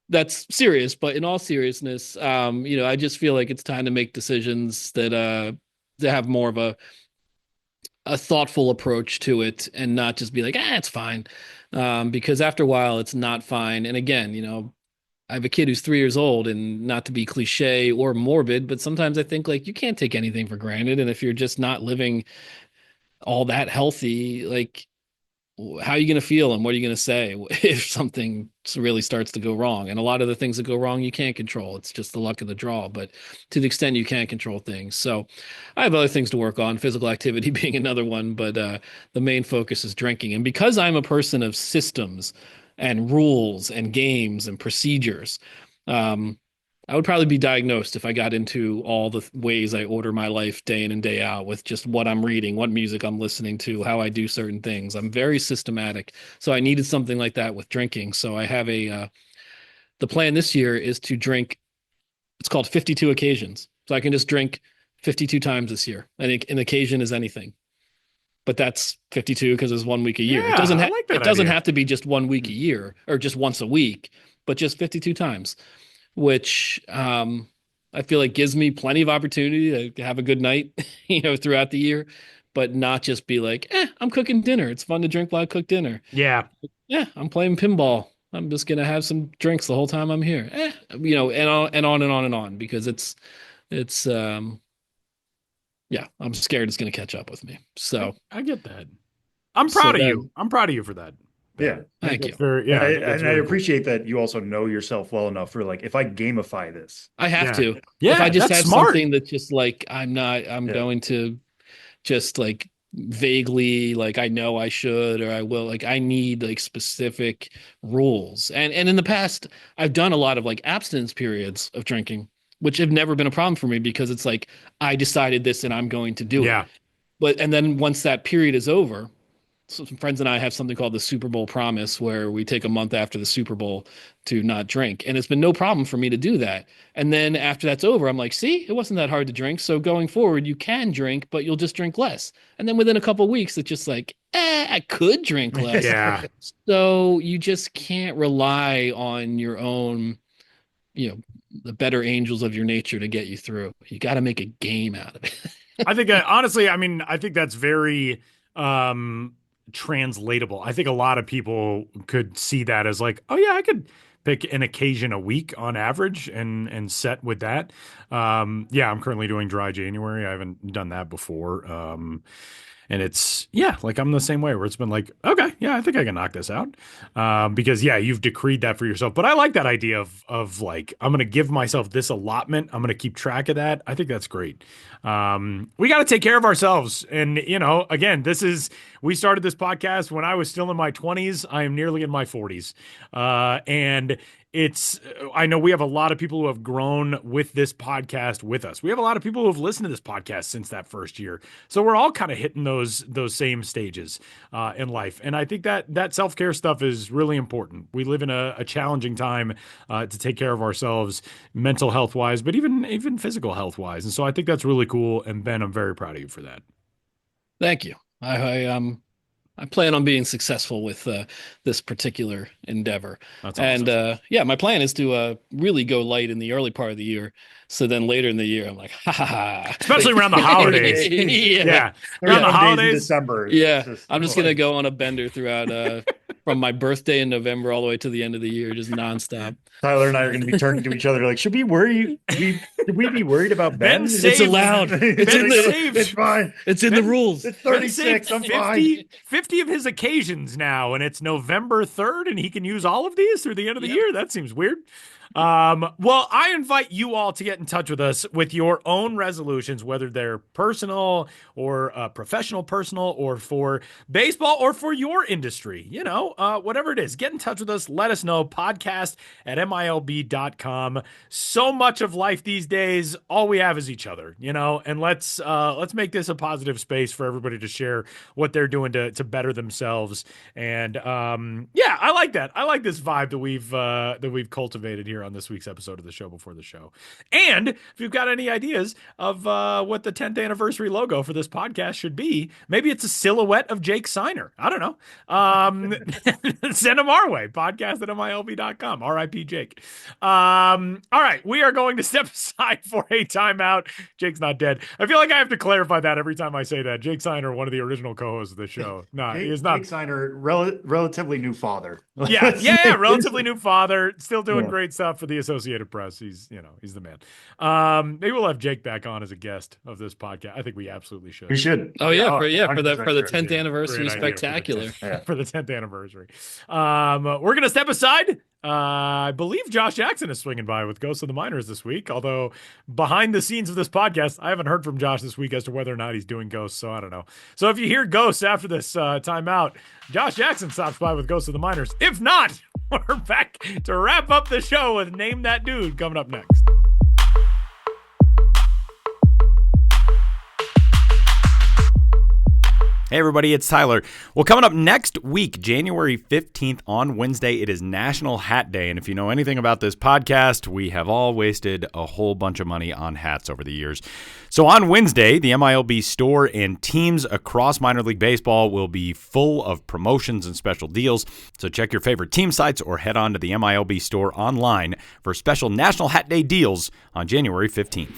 That's serious, but in all seriousness, I just feel like it's time to make decisions that to have more of a thoughtful approach to it and not just be like, it's fine. Because after a while, it's not fine. And again, I have a kid who's 3 years old, and not to be cliche or morbid, but sometimes I think like you can't take anything for granted. And if you're just not living all that healthy, like how are you going to feel and what are you going to say if something really starts to go wrong? And a lot of the things that go wrong, you can't control. It's just the luck of the draw, but to the extent you can't control things. So I have other things to work on, physical activity being another one, but the main focus is drinking. And because I'm a person of systems and rules and games and procedures, I would probably be diagnosed if I got into all the ways I order my life day in and day out with just what I'm reading, what music I'm listening to, how I do certain things. I'm very systematic. So I needed something like that with drinking. So I have the plan this year is to drink, it's called 52 occasions. So I can just drink 52 times this year. I think an occasion is anything. But that's 52 because it's 1 week a year. Yeah, it doesn't, I like that it doesn't idea. have to be just 1 week a year or just once a week, but just 52 times. Which I feel like gives me plenty of opportunity to have a good night, throughout the year, but not just be like, I'm cooking dinner. It's fun to drink while I cook dinner. Yeah. Yeah, I'm playing pinball. I'm just gonna have some drinks the whole time I'm here. And on and on and on and on because it's yeah, I'm scared it's gonna catch up with me. So I get that. I'm proud of then- you. I'm proud of you for that. Yeah. Thank you. That's very, yeah, And that's I very cool. appreciate that you also know yourself well enough for like, if I gamify this, I have Yeah. to. Yeah, If I just that's have smart. something that's just like I'm going to just like vaguely like I know I should or I will, like I need like specific rules. And in the past I've done a lot of like abstinence periods of drinking, which have never been a problem for me because it's like I decided this and I'm going to do Yeah. it. And then once that period is over, so some friends and I have something called the Super Bowl promise, where we take a month after the Super Bowl to not drink. And it's been no problem for me to do that. And then after that's over, I'm like, see, it wasn't that hard to drink. So going forward, you can drink, but you'll just drink less. And then within a couple of weeks, it's just like, I could drink less. Yeah. So you just can't rely on your own, the better angels of your nature to get you through. You got to make a game out of it. I think honestly, I mean, I think that's very translatable. I think a lot of people could see that as like, oh yeah, I could pick an occasion a week on average and set with that. Yeah, I'm currently doing dry January. I haven't done that before. And it's, yeah, like I'm the same way where it's been like, okay, yeah, I think I can knock this out. Because yeah, you've decreed that for yourself. But I like that idea of like, I'm going to give myself this allotment. I'm going to keep track of that. I think that's great. We got to take care of ourselves. And, again, we started this podcast when I was still in my 20s. I am nearly in my 40s. And I know we have a lot of people who have grown with this podcast with us. We have a lot of people who have listened to this podcast since that first year. So we're all kind of hitting those same stages in life. And I think that self-care stuff is really important. We live in a challenging time to take care of ourselves mental health wise, but even physical health wise. And so I think that's really cool. And Ben, I'm very proud of you for that. Thank you. I plan on being successful with this particular endeavor. That's awesome. And yeah, my plan is to really go light in the early part of the year. So then later in the year, I'm like, ha ha ha. Especially around the holidays. Yeah. Around the days in holidays. December. Yeah. I'm just going to go on a bender throughout from my birthday in November all the way to the end of the year, just nonstop. Tyler and I are going to be turning to each other like, should we be worried about Ben? Ben It's saved- allowed. It's Ben in the saved- It's fine. it's in the rules. It's Ben 36. saved I'm 50, fine. 50 of his occasions now, and it's November 3rd, and he can use all of these through the end of the year. That seems weird. Well, I invite you all to get in touch with us with your own resolutions, whether they're personal or professional, personal, or for baseball or for your industry, whatever it is. Get in touch with us. Let us know. podcast@milb.com. So much of life these days, all we have is each other, and let's make this a positive space for everybody to share what they're doing to better themselves. And yeah, I like that. I like this vibe that we've cultivated here on this week's episode of the Show Before the Show. And if you've got any ideas of what the 10th anniversary logo for this podcast should be, maybe it's a silhouette of Jake Seiner. I don't know. Send them our way. podcast@milb.com. R.I.P. Jake. All right. We are going to step aside for a timeout. Jake's not dead. I feel like I have to clarify that every time I say that. Jake Seiner, one of the original co-hosts of the show. No, he is not. Jake Seiner, relatively new father. Yeah. Relatively new father. Still doing great stuff for the Associated Press. He's the man. Maybe we'll have Jake back on as a guest of this podcast. I think we absolutely should. We should. Oh yeah, for the 100% 10th sure. anniversary Great idea spectacular. for the 10th anniversary. We're gonna step aside. I believe Josh Jackson is swinging by with Ghosts of the Miners this week. Although behind the scenes of this podcast, I haven't heard from Josh this week as to whether or not he's doing Ghosts. So I don't know. So if you hear Ghosts after this timeout, Josh Jackson stops by with Ghosts of the Miners. If not, we're back to wrap up the show with Name That Dude coming up next. Hey everybody, it's Tyler. Well, coming up next week, January 15th on Wednesday, it is National Hat Day. And if you know anything about this podcast, we have all wasted a whole bunch of money on hats over the years. So on Wednesday, the MILB store and teams across minor league baseball will be full of promotions and special deals. So check your favorite team sites or head on to the MILB store online for special National Hat Day deals on January 15th.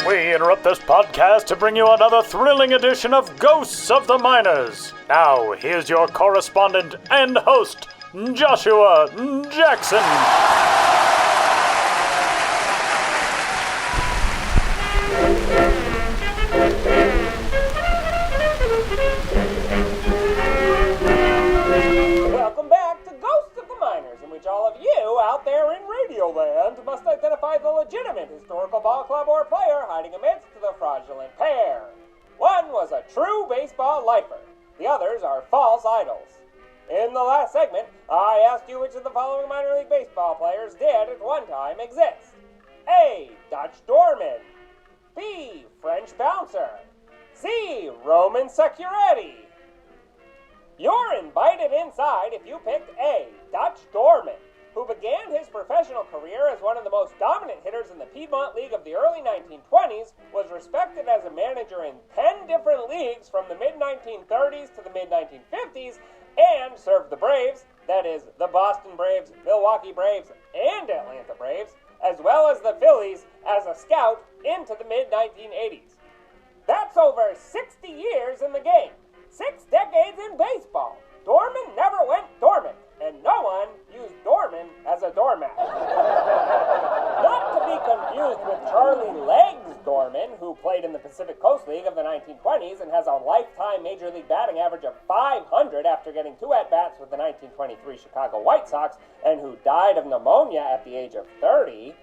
We interrupt this podcast to bring you another thrilling edition of Ghosts of the Miners. Now, here's your correspondent and host, Joshua Jackson. Welcome back to Ghosts of the Miners, in which all of you out there in Radio Land must identify the legitimate historical ball club or player hiding amidst the fraudulent pair. One was a true baseball lifer. The others are false idols. In the last segment, I asked you which of the following minor league baseball players did at one time exist. A. Dutch doorman. B. French bouncer. C. Roman Security. You're invited inside if you picked A. Dutch doorman, who began his professional career as one of the most dominant hitters in the Piedmont League of the early 1920s, was respected as a manager in 10 different leagues from the mid-1930s to the mid-1950s, and served the Braves, that is, the Boston Braves, Milwaukee Braves, and Atlanta Braves, as well as the Phillies, as a scout into the mid-1980s. That's over 60 years in the game. 6 decades in baseball. Doorman never went dormant, and no one used Doorman as a doormat. Not to be confused with Charlie Legs Doorman, who played in the Pacific Coast League of the 1920s and has a lifetime Major League batting average of .500 after getting 2 at-bats with the 1923 Chicago White Sox, and who died of pneumonia at the age of 30.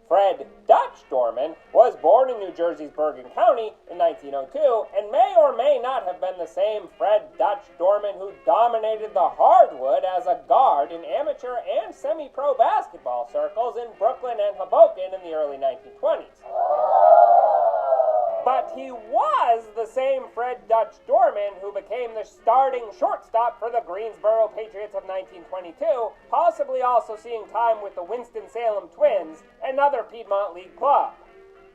Fred Dutch Doorman was born in New Jersey's Bergen County in 1902 and may or may not have been the same Fred Dutch Doorman who dominated the hardwood as a guard in amateur and semi-pro basketball circles in Brooklyn and Hoboken in the early 1920s. But he was the same Fred Dutch Doorman who became the starting shortstop for the Greensboro Patriots of 1922, possibly also seeing time with the Winston-Salem Twins, another Piedmont League club.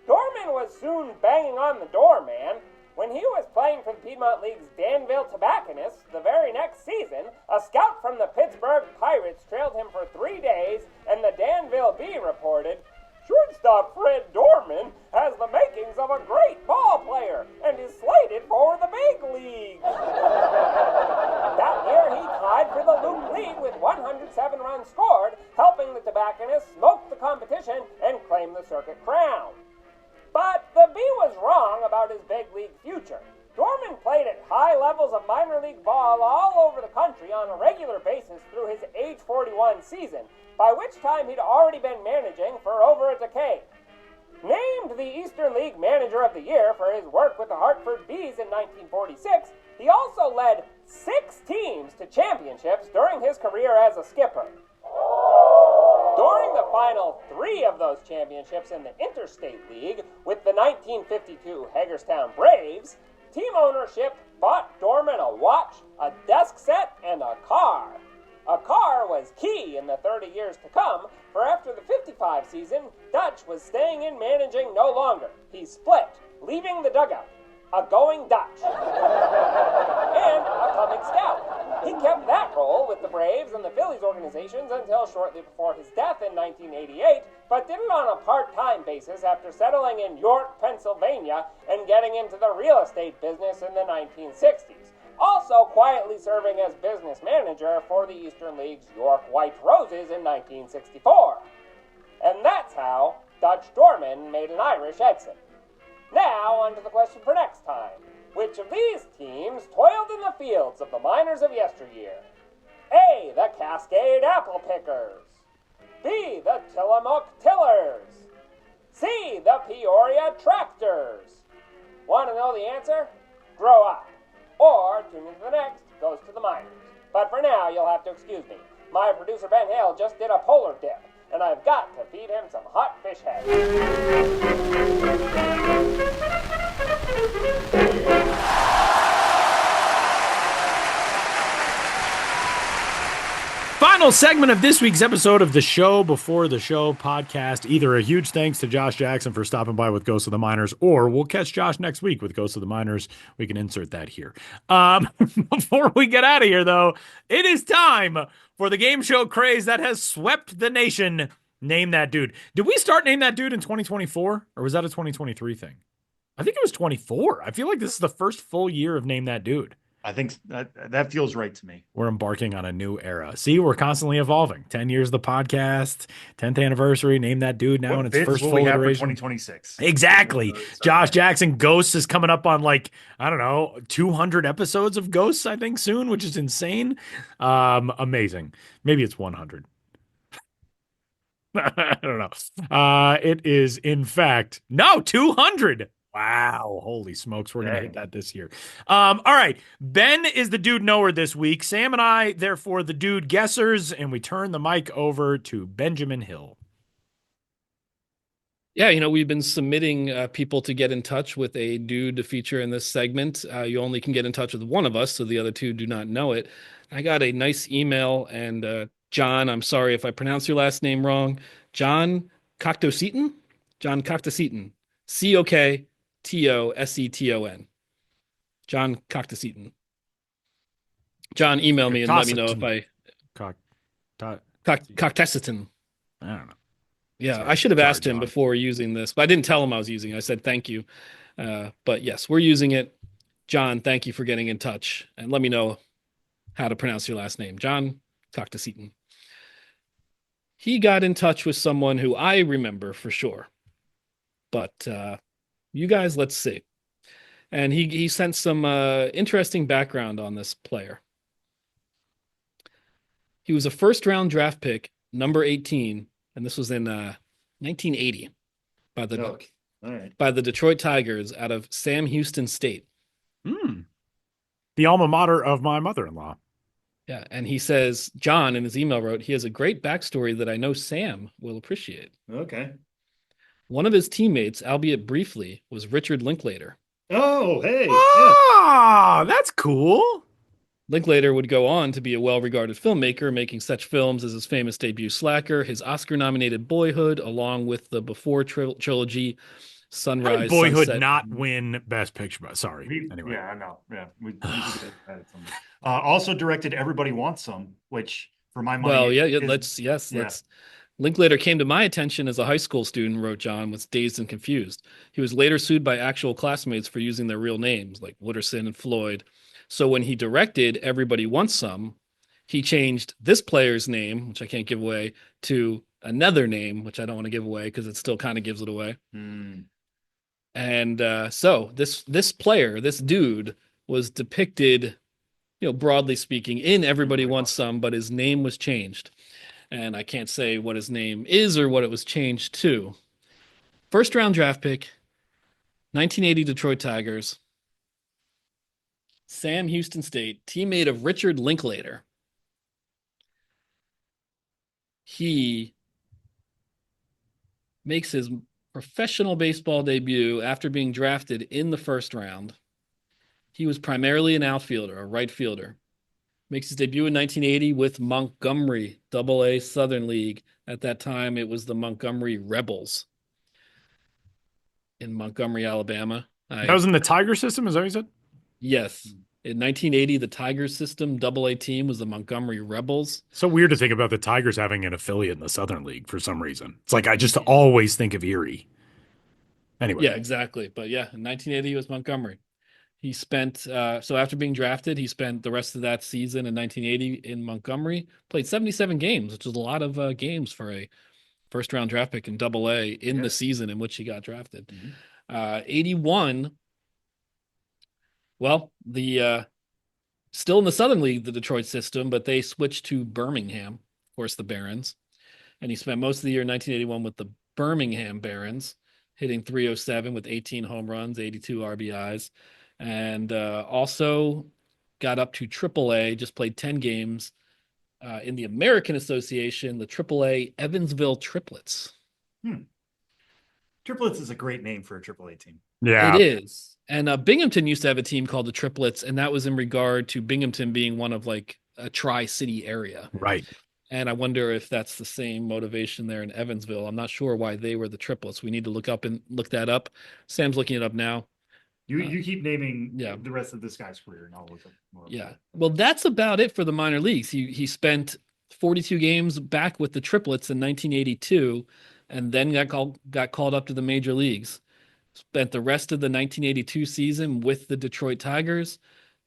Doorman was soon banging on the door, man. When he was playing for the Piedmont League's Danville Tobacconists the very next season, a scout from the Pittsburgh Pirates trailed him for 3 days, and the Danville Bee reported, "Shortstop shortstop Fred Dorman has the makings of a great ball player and is slated for the big leagues. That year, he tied for the Luke lead with 107 runs scored, helping the tobacconist smoke the competition and claim the circuit crown. But the Bee was wrong about his big league future. Dorman played at high levels of minor league ball all over the country on a regular basis through his age 41 season, by which time he'd already been managing for over a decade. Named the Eastern League Manager of the Year for his work with the Hartford Bees in 1946, he also led 6 teams to championships during his career as a skipper. During the final 3 of those championships in the Interstate League with the 1952 Hagerstown Braves, team ownership bought Dorman a watch, a desk set, and a car. A car was key in the 30 years to come, for after the 55 season, Dutch was staying in managing no longer. He split, leaving the dugout. A going Dutch. And a coming scout. He kept that role with the Braves and the Phillies organizations until shortly before his death in 1988, but did it on a part-time basis after settling in York, Pennsylvania, and getting into the real estate business in the 1960s. Also quietly serving as business manager for the Eastern League's York White Roses in 1964. And that's how Dutch Dorman made an Irish exit. Now, on to the question for next time. Which of these teams toiled in the fields of the miners of yesteryear? A. The Cascade Apple Pickers. B. The Tillamook Tillers. C. The Peoria Tractors. Want to know the answer? Grow up. Or tune into the next Goes to the Miners. But for now, you'll have to excuse me. My producer Ben Hale just did a polar dip, and I've got to feed him some hot fish heads. Final segment of this week's episode of the Show Before the Show podcast. Either a huge thanks to Josh Jackson for stopping by with Ghosts of the Miners, or we'll catch Josh next week with Ghosts of the Miners. We can insert that here. Before we get out of here, though, it is time for the game show craze that has swept the nation. Name That Dude. Did we start Name That Dude in 2024, or was that a 2023 thing? I think it was 24. I feel like this is the first full year of Name That Dude. I think that feels right to me. We're embarking on a new era. See, we're constantly evolving. 10 years of the podcast, 10th anniversary, Name That Dude now in its first full iteration. 2026. Exactly. Josh Jackson Ghosts is coming up on 200 episodes of Ghosts, I think, soon, which is insane. Amazing. Maybe it's 100. I don't know. It is, in fact, 200. Wow. Holy smokes. We're going to hit that this year. All right. Ben is the dude knower this week. Sam and I, therefore, the dude guessers, and we turn the mic over to Benjamin Hill. Yeah, we've been submitting people to get in touch with a dude to feature in this segment. You only can get in touch with one of us, so the other two do not know it. I got a nice email, and John, I'm sorry if I pronounce your last name wrong. John Coctoseton? John Coctoseton. Coktoseton. John Coctoseton. John, email me and let me know if I... Coctoseton. I don't know. Yeah, Sorry. I should have asked him John. before using this, but I didn't tell him I was using it. I said thank you. But yes, we're using it. John, thank you for getting in touch. And let me know how to pronounce your last name. John Coctoseton. He got in touch with someone who I remember for sure. But you guys, let's see. And he sent some interesting background on this player. He was a first-round draft pick, number 18, and this was in 1980 by the Detroit Tigers out of Sam Houston State. The alma mater of my mother-in-law. Yeah, and he says, John, in his email wrote, he has a great backstory that I know Sam will appreciate. Okay. One of his teammates, albeit briefly, was Richard Linklater. Oh, hey. Ah, that's cool. Linklater would go on to be a well-regarded filmmaker, making such films as his famous debut Slacker, his Oscar-nominated Boyhood, along with the Before trilogy, Sunrise, How did Boyhood Sunset. not win Best Picture? Sorry. Anyway. Yeah, I know. Yeah. We also directed Everybody Wants Some, which for my money. Well, yeah, let's Linklater came to my attention as a high school student, wrote John, was dazed and confused. He was later sued by actual classmates for using their real names, like Wooderson and Floyd. So when he directed Everybody Wants Some, he changed this player's name, which I can't give away, to another name, which I don't want to give away because it still kind of gives it away. And so this player, this dude, was depicted, broadly speaking, in Everybody Wants Some, but his name was changed. And I can't say what his name is or what it was changed to. First round draft pick, 1980 Detroit Tigers. Sam Houston State, teammate of Richard Linklater. He makes his professional baseball debut after being drafted in the first round. He was primarily an outfielder, a right fielder. Makes his debut in 1980 with Montgomery, Double-A Southern League. At that time, it was the Montgomery Rebels in Montgomery, Alabama. That was in the Tiger system, is that what you said? Yes. In 1980, the Tigers system Double-A team was the Montgomery Rebels. So weird to think about the Tigers having an affiliate in the Southern League for some reason. It's like I just always think of Erie. Anyway. Yeah, exactly. But yeah, in 1980, he was Montgomery. He spent, so after being drafted, he spent the rest of that season in 1980 in Montgomery, played 77 games, which is a lot of games for a first round draft pick in Double-A in the season in which he got drafted. 81, well, still in the Southern League, the Detroit system, but they switched to Birmingham, of course, the Barons. And he spent most of the year in 1981 with the Birmingham Barons, hitting .307 with 18 home runs, 82 RBIs. And also got up to Triple-A, just played 10 games in the American Association, the Triple-A Evansville Triplets. Triplets is a great name for a Triple-A team. Yeah. It is. And Binghamton used to have a team called the Triplets, and that was in regard to Binghamton being one of like a tri-city area. Right. And I wonder if that's the same motivation there in Evansville. I'm not sure why they were the Triplets. We need to look that up. Sam's looking it up now. You keep naming the rest of this guy's career, and I'll look up more. Yeah. Well, that's about it for the minor leagues. He spent 42 games back with the Triplets in 1982, and then got called up to the major leagues. Spent the rest of the 1982 season with the Detroit Tigers,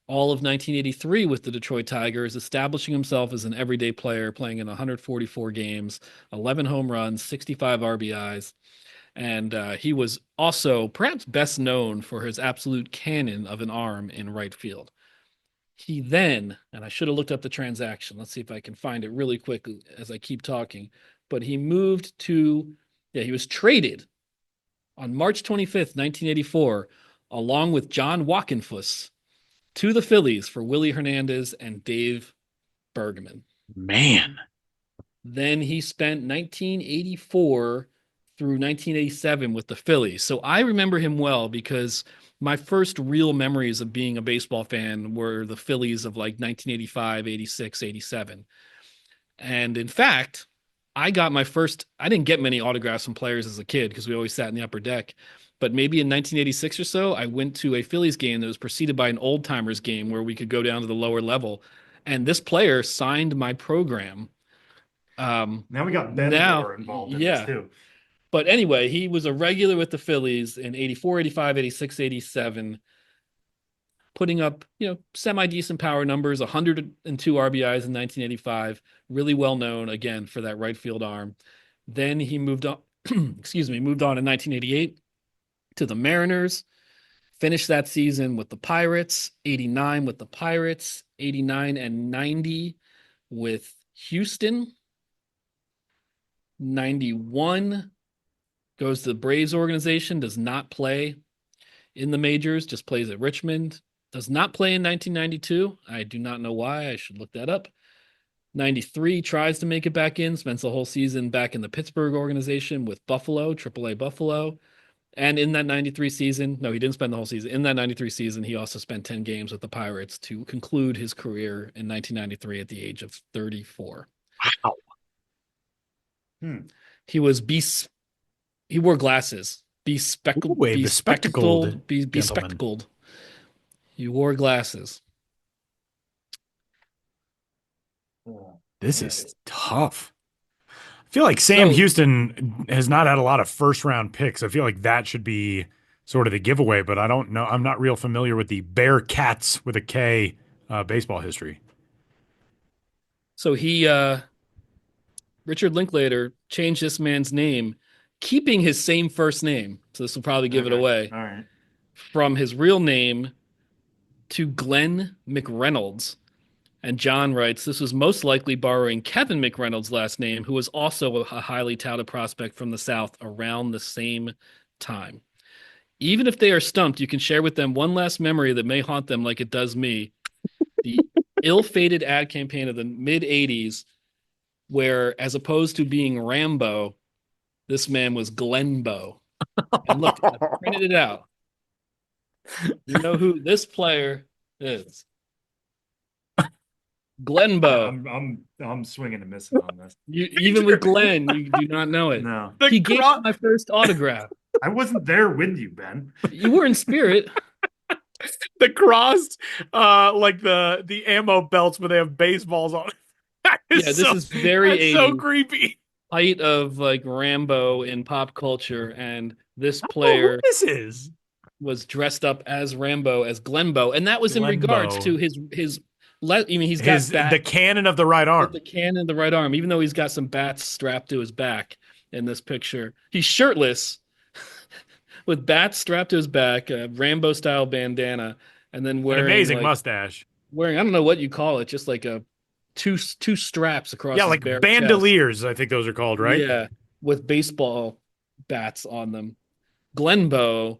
all of 1983 with the Detroit Tigers, establishing himself as an everyday player, playing in 144 games, 11 home runs, 65 RBIs. And he was also perhaps best known for his absolute cannon of an arm in right field. He then, and I should have looked up the transaction. Let's see if I can find it really quick as I keep talking. But he moved to, he was traded on March 25th, 1984, along with John Walkenfuss to the Phillies for Willie Hernandez and Dave Bergman. Man. Then he spent 1984 through 1987 with the Phillies. So I remember him well because my first real memories of being a baseball fan were the Phillies of like 1985, 86, 87. And in fact, I didn't get many autographs from players as a kid because we always sat in the upper deck. But maybe in 1986 or so, I went to a Phillies game that was preceded by an old timers game where we could go down to the lower level. And this player signed my program. Now we got Ben involved in this too. But anyway, he was a regular with the Phillies in 84, 85, 86, 87, putting up, semi-decent power numbers, 102 RBIs in 1985, really well known, again, for that right field arm. Then he moved on, moved on in 1988 to the Mariners, finished that season with the Pirates, 89 with the Pirates, 89 and 90 with Houston, 91 goes to the Braves organization, does not play in the majors, just plays at Richmond, does not play in 1992. I do not know why. I should look that up. 93 tries to make it back in, spends the whole season back in the Pittsburgh organization with Buffalo, AAA Buffalo. And in that 93 season, no, he didn't spend the whole season. In that 93 season, he also spent 10 games with the Pirates to conclude his career in 1993 at the age of 34. Wow. He was he wore glasses. Bespectacled. He wore glasses. This is tough. I feel like Sam So- Houston has not had a lot of first round picks. I feel like that should be sort of the giveaway, but I don't know. I'm not real familiar with the Bearcats with a K baseball history. So Richard Linklater changed this man's name, keeping his same first name. So this will probably give it away. All right. From his real name to Glenn McReynolds. And John writes, this was most likely borrowing Kevin McReynolds' last name, who was also a highly touted prospect from the South around the same time. Even if they are stumped, you can share with them one last memory that may haunt them like it does me. The ill-fated ad campaign of the mid-'80s, where as opposed to being Rambo, this man was Glenbow. And look, I printed it out. You know who this player is? Glenbow. I'm swinging and missing on this. Even with Glenn, you do not know it. No, He gave me my first autograph. I wasn't there with you, Ben. You were in spirit. The crossed, like the ammo belts where they have baseballs on it. This is very that's 80s. so creepy. Height of like Rambo in pop culture, and this player This is was dressed up as Rambo, as Glenbow, and that was in regards Glenbow. to his. I mean, he's got the cannon of the right arm. the cannon of the right arm, even though he's got some bats strapped to his back in this picture. He's shirtless with bats strapped to his back, a Rambo style bandana, and then wearing An amazing like, mustache. wearing, I don't know what you call it, just like a two straps across Yeah, his like bare bandoliers, I think those are called, chest. right? Yeah, with baseball bats on them. Glenbow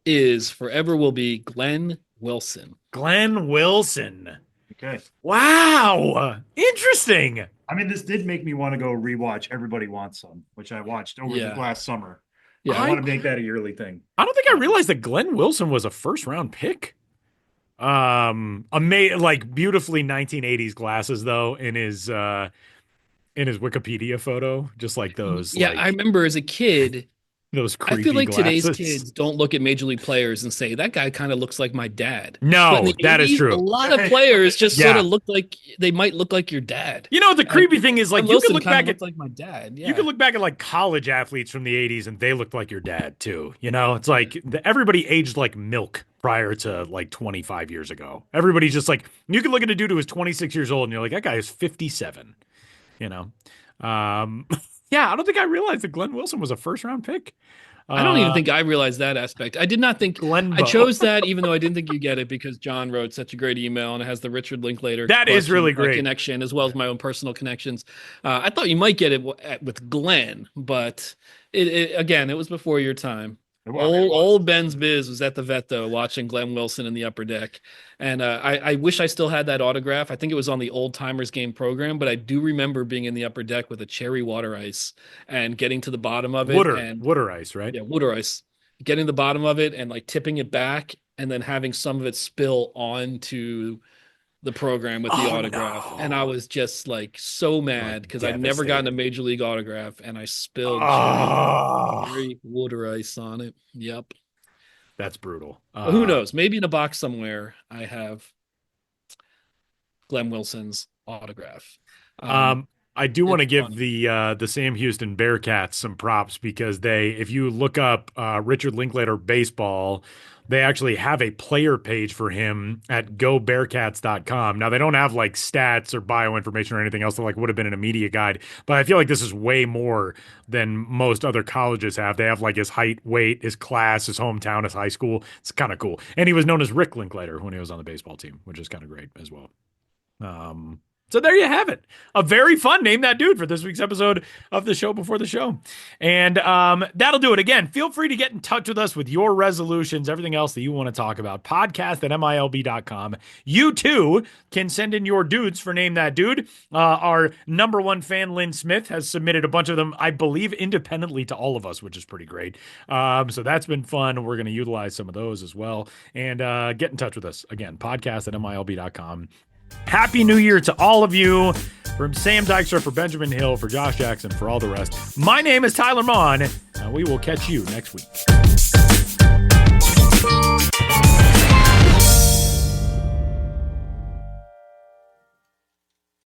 is forever will be Glenn Wilson. Glenn Wilson. Okay. Wow. Interesting. I mean, this did make me want to go rewatch Everybody Wants Some, which I watched over the last summer. Yeah, I want to make that a yearly thing. I don't think I realized that Glenn Wilson was a first round pick. Like beautifully 1980s glasses though in his Wikipedia photo, just like those. Yeah, like, I remember as a kid, those creepy I feel like glasses. today's kids don't look at major league players and say that guy kind of looks like my dad. No, But in the that is 80s, true. A lot of players just Yeah. sort of look like they might look like your dad. You know, the creepy thing is, like, Glenn you could Wilson look kinda back looked at like my dad. Yeah. you could look back at like college athletes from the 80s and they looked like your dad too. You know, it's like everybody aged like milk prior to like 25 years ago. Everybody's just like, you can look at a dude who was 26 years old and you're like, that guy is 57, you know? Yeah, I don't think I realized that Glenn Wilson was a first round pick. I don't even think I realized that aspect. I did not think Glenbow. I chose that, even though I didn't think you get it because John wrote such a great email and it has the Richard Linklater. That is really great. Connection as well as my own personal connections. I thought you might get it with Glenn, but again, it was before your time. Old Ben's Biz was at the vet though, watching Glenn Wilson in the upper deck, and I wish I still had that autograph. I think it was on the Old Timers Game program, but I do remember being in the upper deck with a cherry water ice and getting to the bottom of it. Water ice, right? Yeah, water ice. Getting the bottom of it and like tipping it back, and then having some of it spill onto the program with the autograph. No. And I was just like so mad because I'd never gotten a major league autograph and I spilled cherry water ice on it. Yep. That's brutal. Who knows? Maybe in a box somewhere I have Glenn Wilson's autograph. I do want to give funny. the Sam Houston Bearcats some props because if you look up Richard Linklater baseball, they actually have a player page for him at gobearcats.com. Now they don't have like stats or bio information or anything else that like would have been in a media guide, but I feel like this is way more than most other colleges have. They have like his height, weight, his class, his hometown, his high school. It's kind of cool. And he was known as Rick Linklater when he was on the baseball team, which is kind of great as well. So there you have it. A very fun Name That Dude for this week's episode of the show before the show. And that'll do it. Again, feel free to get in touch with us with your resolutions, everything else that you want to talk about. Podcast@milb.com. You too can send in your dudes for Name That Dude. Our number one fan, Lynn Smith, has submitted a bunch of them, I believe, independently to all of us, which is pretty great. So that's been fun. We're going to utilize some of those as well. And get in touch with us. Again, podcast@milb.com. Happy New Year to all of you. From Sam Dykstra, for Benjamin Hill, for Josh Jackson, for all the rest. My name is Tyler Maughan, and we will catch you next week.